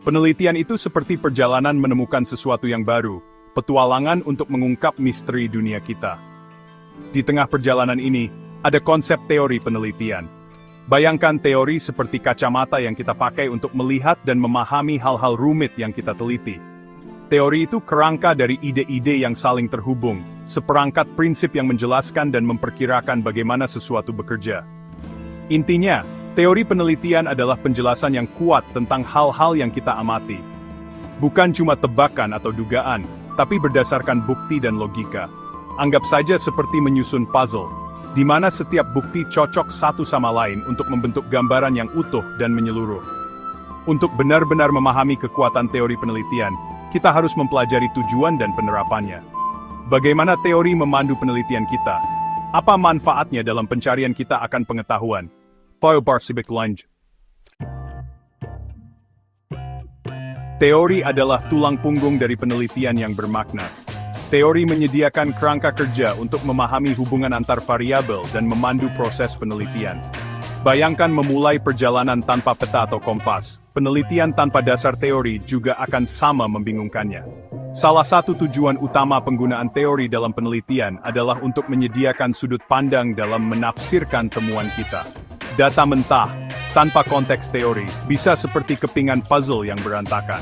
Penelitian itu seperti perjalanan menemukan sesuatu yang baru, petualangan untuk mengungkap misteri dunia kita. Di tengah perjalanan ini, ada konsep teori penelitian. Bayangkan teori seperti kacamata yang kita pakai untuk melihat dan memahami hal-hal rumit yang kita teliti. Teori itu kerangka dari ide-ide yang saling terhubung, seperangkat prinsip yang menjelaskan dan memperkirakan bagaimana sesuatu bekerja. Intinya, teori penelitian adalah penjelasan yang kuat tentang hal-hal yang kita amati. Bukan cuma tebakan atau dugaan, tapi berdasarkan bukti dan logika. Anggap saja seperti menyusun puzzle, di mana setiap bukti cocok satu sama lain untuk membentuk gambaran yang utuh dan menyeluruh. Untuk benar-benar memahami kekuatan teori penelitian, kita harus mempelajari tujuan dan penerapannya. Bagaimana teori memandu penelitian kita? Apa manfaatnya dalam pencarian kita akan pengetahuan? Civic Lunge. Teori adalah tulang punggung dari penelitian yang bermakna. Teori menyediakan kerangka kerja untuk memahami hubungan antar variabel dan memandu proses penelitian. Bayangkan memulai perjalanan tanpa peta atau kompas. Penelitian tanpa dasar teori juga akan sama membingungkannya. Salah satu tujuan utama penggunaan teori dalam penelitian adalah untuk menyediakan sudut pandang dalam menafsirkan temuan kita. Data mentah, tanpa konteks teori, bisa seperti kepingan puzzle yang berantakan.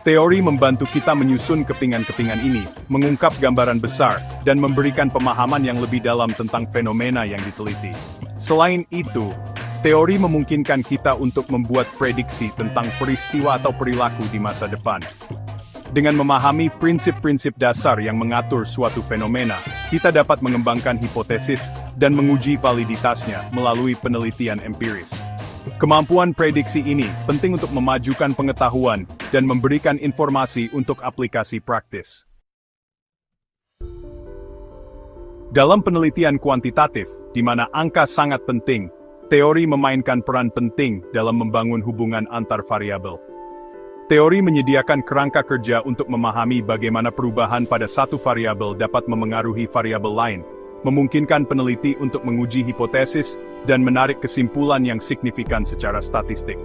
Teori membantu kita menyusun kepingan-kepingan ini, mengungkap gambaran besar, dan memberikan pemahaman yang lebih dalam tentang fenomena yang diteliti. Selain itu, teori memungkinkan kita untuk membuat prediksi tentang peristiwa atau perilaku di masa depan. Dengan memahami prinsip-prinsip dasar yang mengatur suatu fenomena, kita dapat mengembangkan hipotesis dan menguji validitasnya melalui penelitian empiris. Kemampuan prediksi ini penting untuk memajukan pengetahuan dan memberikan informasi untuk aplikasi praktis. Dalam penelitian kuantitatif, di mana angka sangat penting, teori memainkan peran penting dalam membangun hubungan antar variabel. Teori menyediakan kerangka kerja untuk memahami bagaimana perubahan pada satu variabel dapat memengaruhi variabel lain, memungkinkan peneliti untuk menguji hipotesis dan menarik kesimpulan yang signifikan secara statistik.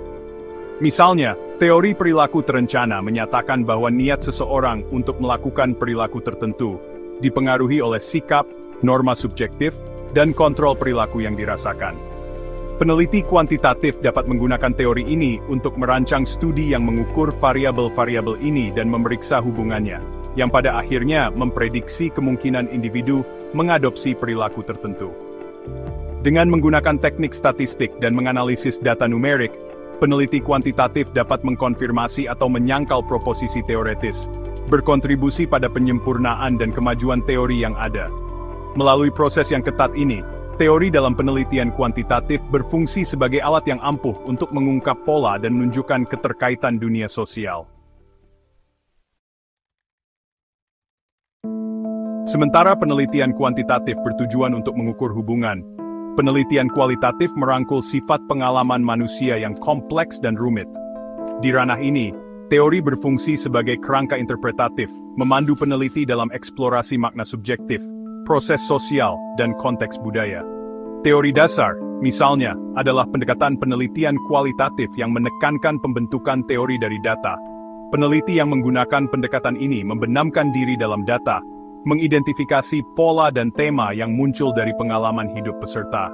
Misalnya, teori perilaku terencana menyatakan bahwa niat seseorang untuk melakukan perilaku tertentu dipengaruhi oleh sikap, norma subjektif, dan kontrol perilaku yang dirasakan. Peneliti kuantitatif dapat menggunakan teori ini untuk merancang studi yang mengukur variabel-variabel ini dan memeriksa hubungannya, yang pada akhirnya memprediksi kemungkinan individu mengadopsi perilaku tertentu. Dengan menggunakan teknik statistik dan menganalisis data numerik, peneliti kuantitatif dapat mengkonfirmasi atau menyangkal proposisi teoretis, berkontribusi pada penyempurnaan dan kemajuan teori yang ada. Melalui proses yang ketat ini, teori dalam penelitian kuantitatif berfungsi sebagai alat yang ampuh untuk mengungkap pola dan menunjukkan keterkaitan dunia sosial. Sementara penelitian kuantitatif bertujuan untuk mengukur hubungan, penelitian kualitatif merangkul sifat pengalaman manusia yang kompleks dan rumit. Di ranah ini, teori berfungsi sebagai kerangka interpretatif, memandu peneliti dalam eksplorasi makna subjektif, proses sosial, dan konteks budaya. Teori dasar, misalnya, adalah pendekatan penelitian kualitatif yang menekankan pembentukan teori dari data. Peneliti yang menggunakan pendekatan ini membenamkan diri dalam data, mengidentifikasi pola dan tema yang muncul dari pengalaman hidup peserta.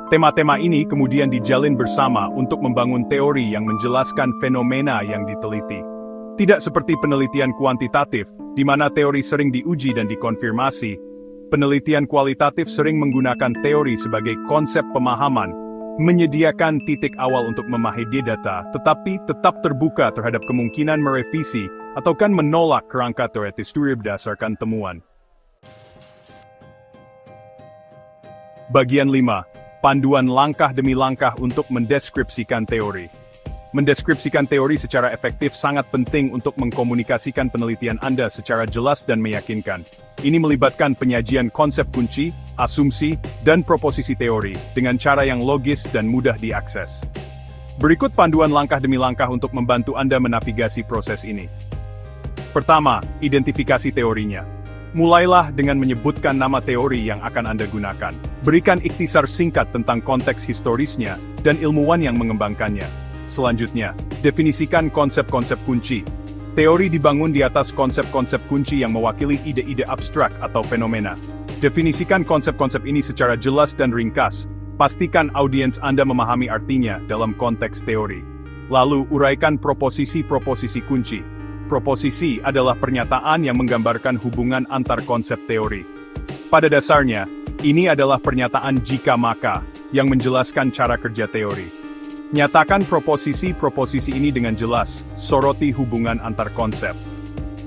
Tema-tema ini kemudian dijalin bersama untuk membangun teori yang menjelaskan fenomena yang diteliti. Tidak seperti penelitian kuantitatif, di mana teori sering diuji dan dikonfirmasi, penelitian kualitatif sering menggunakan teori sebagai konsep pemahaman, menyediakan titik awal untuk memahami data, tetapi tetap terbuka terhadap kemungkinan merevisi atau menolak kerangka teoritis berdasarkan temuan. Bagian 5. Panduan langkah demi langkah untuk mendeskripsikan teori. Mendeskripsikan teori secara efektif sangat penting untuk mengkomunikasikan penelitian Anda secara jelas dan meyakinkan. Ini melibatkan penyajian konsep kunci, asumsi, dan proposisi teori dengan cara yang logis dan mudah diakses. Berikut panduan langkah demi langkah untuk membantu Anda menavigasi proses ini. Pertama, identifikasi teorinya. Mulailah dengan menyebutkan nama teori yang akan Anda gunakan. Berikan ikhtisar singkat tentang konteks historisnya dan ilmuwan yang mengembangkannya. Selanjutnya, definisikan konsep-konsep kunci. Teori dibangun di atas konsep-konsep kunci yang mewakili ide-ide abstrak atau fenomena. Definisikan konsep-konsep ini secara jelas dan ringkas. Pastikan audiens Anda memahami artinya dalam konteks teori. Lalu, uraikan proposisi-proposisi kunci. Proposisi adalah pernyataan yang menggambarkan hubungan antar konsep teori. Pada dasarnya, ini adalah pernyataan jika-maka yang menjelaskan cara kerja teori. Nyatakan proposisi-proposisi ini dengan jelas, soroti hubungan antar konsep.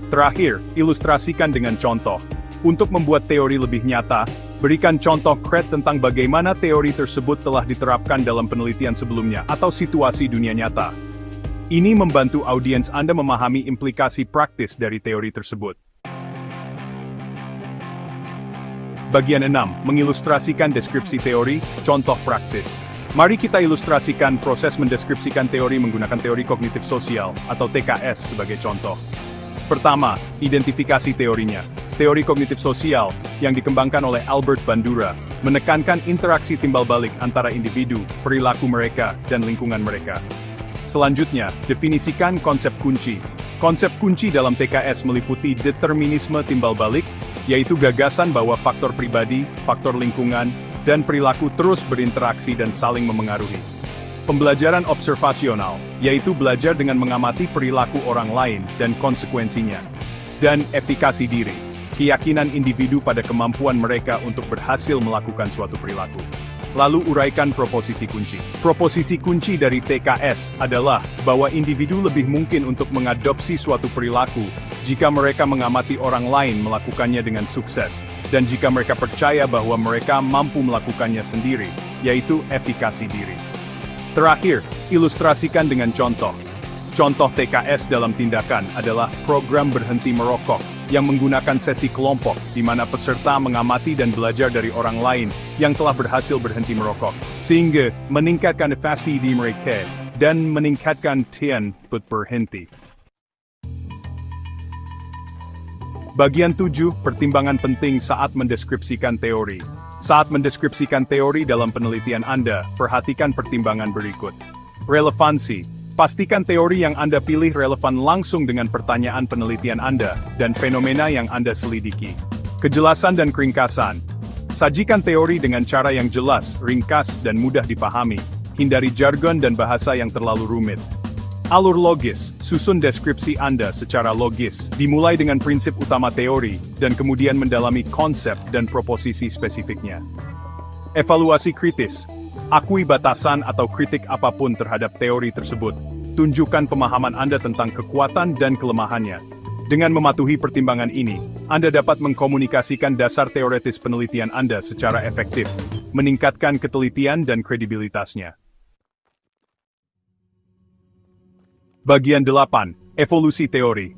Terakhir, ilustrasikan dengan contoh. Untuk membuat teori lebih nyata, berikan contoh konkret tentang bagaimana teori tersebut telah diterapkan dalam penelitian sebelumnya atau situasi dunia nyata. Ini membantu audiens Anda memahami implikasi praktis dari teori tersebut. Bagian 6. Mengilustrasikan deskripsi teori, contoh praktis. Mari kita ilustrasikan proses mendeskripsikan teori menggunakan teori kognitif sosial, atau TKS sebagai contoh. Pertama, identifikasi teorinya. Teori kognitif sosial, yang dikembangkan oleh Albert Bandura, menekankan interaksi timbal balik antara individu, perilaku mereka, dan lingkungan mereka. Selanjutnya, definisikan konsep kunci. Konsep kunci dalam TKS meliputi determinisme timbal balik, yaitu gagasan bahwa faktor pribadi, faktor lingkungan, dan perilaku terus berinteraksi dan saling memengaruhi. Pembelajaran observasional, yaitu belajar dengan mengamati perilaku orang lain dan konsekuensinya. Dan efikasi diri, keyakinan individu pada kemampuan mereka untuk berhasil melakukan suatu perilaku. Lalu uraikan proposisi kunci. Proposisi kunci dari TKS adalah bahwa individu lebih mungkin untuk mengadopsi suatu perilaku jika mereka mengamati orang lain melakukannya dengan sukses, dan jika mereka percaya bahwa mereka mampu melakukannya sendiri, yaitu efikasi diri. Terakhir, ilustrasikan dengan contoh. Contoh TKS dalam tindakan adalah program berhenti merokok, yang menggunakan sesi kelompok, di mana peserta mengamati dan belajar dari orang lain yang telah berhasil berhenti merokok, sehingga meningkatkan efekasi di mereka, dan meningkatkan tian untuk berhenti. Bagian 7, pertimbangan penting saat mendeskripsikan teori. Saat mendeskripsikan teori dalam penelitian Anda, perhatikan pertimbangan berikut. Relevansi. Pastikan teori yang Anda pilih relevan langsung dengan pertanyaan penelitian Anda, dan fenomena yang Anda selidiki. Kejelasan dan keringkasan. Sajikan teori dengan cara yang jelas, ringkas, dan mudah dipahami. Hindari jargon dan bahasa yang terlalu rumit. Alur logis, susun deskripsi Anda secara logis, dimulai dengan prinsip utama teori, dan kemudian mendalami konsep dan proposisi spesifiknya. Evaluasi kritis. Akui batasan atau kritik apapun terhadap teori tersebut. Tunjukkan pemahaman Anda tentang kekuatan dan kelemahannya. Dengan mematuhi pertimbangan ini, Anda dapat mengkomunikasikan dasar teoretis penelitian Anda secara efektif, meningkatkan ketelitian dan kredibilitasnya. Bagian 8. Evolusi teori.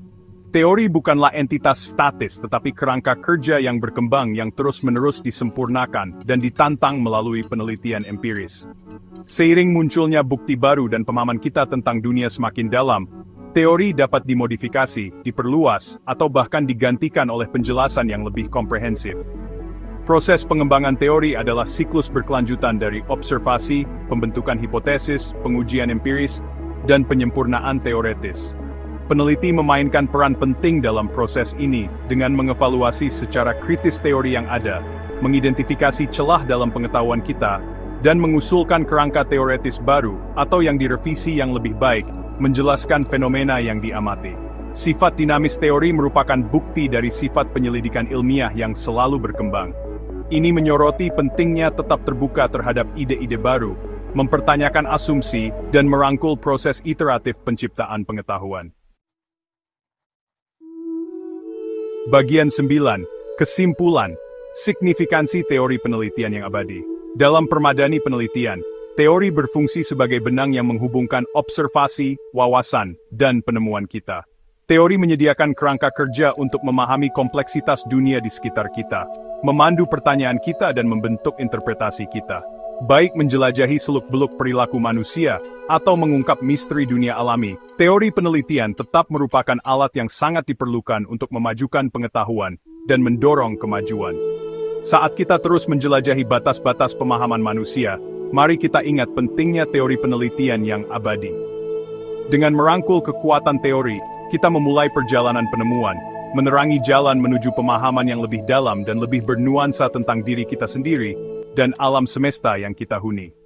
Teori bukanlah entitas statis tetapi kerangka kerja yang berkembang yang terus-menerus disempurnakan dan ditantang melalui penelitian empiris. Seiring munculnya bukti baru dan pemahaman kita tentang dunia semakin dalam, teori dapat dimodifikasi, diperluas, atau bahkan digantikan oleh penjelasan yang lebih komprehensif. Proses pengembangan teori adalah siklus berkelanjutan dari observasi, pembentukan hipotesis, pengujian empiris, dan penyempurnaan teoretis. Peneliti memainkan peran penting dalam proses ini dengan mengevaluasi secara kritis teori yang ada, mengidentifikasi celah dalam pengetahuan kita, dan mengusulkan kerangka teoretis baru atau yang direvisi yang lebih baik, menjelaskan fenomena yang diamati. Sifat dinamis teori merupakan bukti dari sifat penyelidikan ilmiah yang selalu berkembang. Ini menyoroti pentingnya tetap terbuka terhadap ide-ide baru, mempertanyakan asumsi, dan merangkul proses iteratif penciptaan pengetahuan. Bagian 9. Kesimpulan. Signifikansi teori penelitian yang abadi. Dalam permadani penelitian, teori berfungsi sebagai benang yang menghubungkan observasi, wawasan, dan penemuan kita. Teori menyediakan kerangka kerja untuk memahami kompleksitas dunia di sekitar kita, memandu pertanyaan kita dan membentuk interpretasi kita. Baik menjelajahi seluk-beluk perilaku manusia, atau mengungkap misteri dunia alami, teori penelitian tetap merupakan alat yang sangat diperlukan untuk memajukan pengetahuan dan mendorong kemajuan. Saat kita terus menjelajahi batas-batas pemahaman manusia, mari kita ingat pentingnya teori penelitian yang abadi. Dengan merangkul kekuatan teori, kita memulai perjalanan penemuan, menerangi jalan menuju pemahaman yang lebih dalam dan lebih bernuansa tentang diri kita sendiri dan alam semesta yang kita huni.